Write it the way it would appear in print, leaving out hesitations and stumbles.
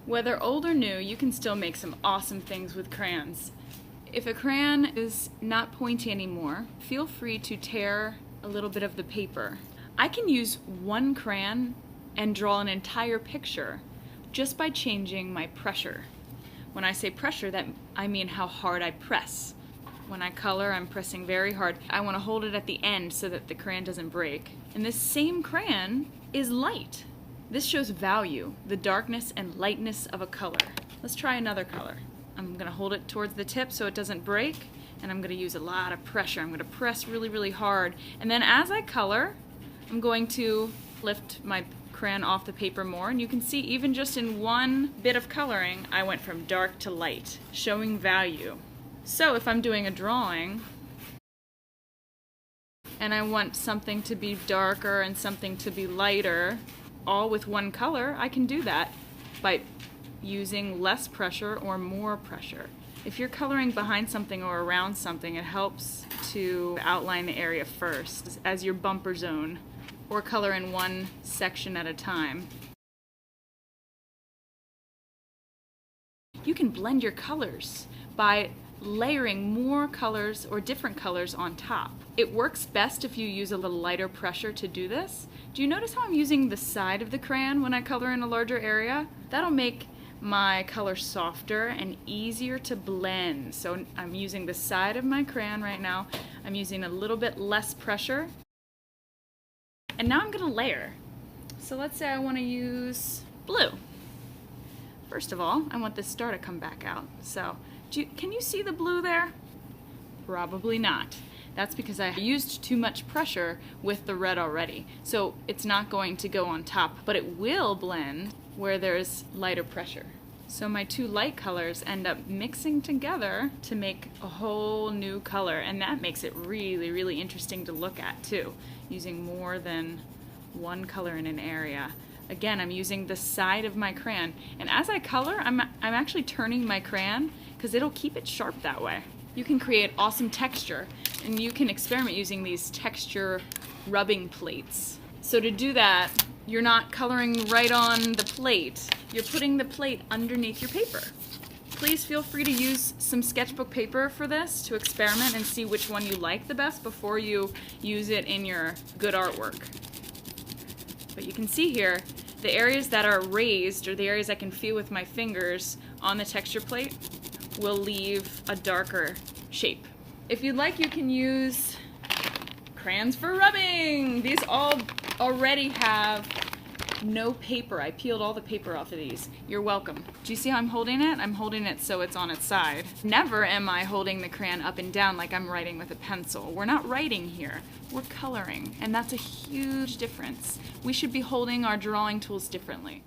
Whether old or new, you can still make some awesome things with crayons. If a crayon is not pointy anymore, feel free to tear a little bit of the paper. I can use one crayon and draw an entire picture just by changing my pressure. When I say pressure, I mean how hard I press. When I color, I'm pressing very hard. I want to hold it at the end so that the crayon doesn't break. And this same crayon is light. This shows value, the darkness and lightness of a color. Let's try another color. I'm going to hold it towards the tip so it doesn't break, and I'm going to use a lot of pressure. I'm going to press really, really hard. And then as I color, I'm going to lift my crayon off the paper more, and you can see even just in one bit of coloring, I went from dark to light, showing value. So if I'm doing a drawing, and I want something to be darker and something to be lighter, all with one color, I can do that by using less pressure or more pressure. If you're coloring behind something or around something, it helps to outline the area first as your bumper zone, or color in one section at a time. You can blend your colors by layering more colors or different colors on top. It works best if you use a little lighter pressure to do this. Do you notice how I'm using the side of the crayon when I color in a larger area? That'll make my color softer and easier to blend. So I'm using the side of my crayon right now. I'm using a little bit less pressure. And now I'm gonna layer. So let's say I wanna use blue. First of all, I want this star to come back out. So can you see the blue there? Probably not. That's because I used too much pressure with the red already. So it's not going to go on top, but it will blend where there's lighter pressure. So my two light colors end up mixing together to make a whole new color, and that makes it really, really interesting to look at too, using more than one color in an area. Again, I'm using the side of my crayon, and as I color, I'm actually turning my crayon because it'll keep it sharp that way. You can create awesome texture, and you can experiment using these texture rubbing plates. So to do that, you're not coloring right on the plate. You're putting the plate underneath your paper. Please feel free to use some sketchbook paper for this to experiment and see which one you like the best before you use it in your good artwork. But you can see here, the areas that are raised, or the areas I can feel with my fingers on the texture plate, will leave a darker shape. If you'd like, you can use crayons for rubbing. These all already have no paper. I peeled all the paper off of these. You're welcome. Do you see how I'm holding it? I'm holding it so it's on its side. Never am I holding the crayon up and down like I'm writing with a pencil. We're not writing here. We're coloring, and that's a huge difference. We should be holding our drawing tools differently.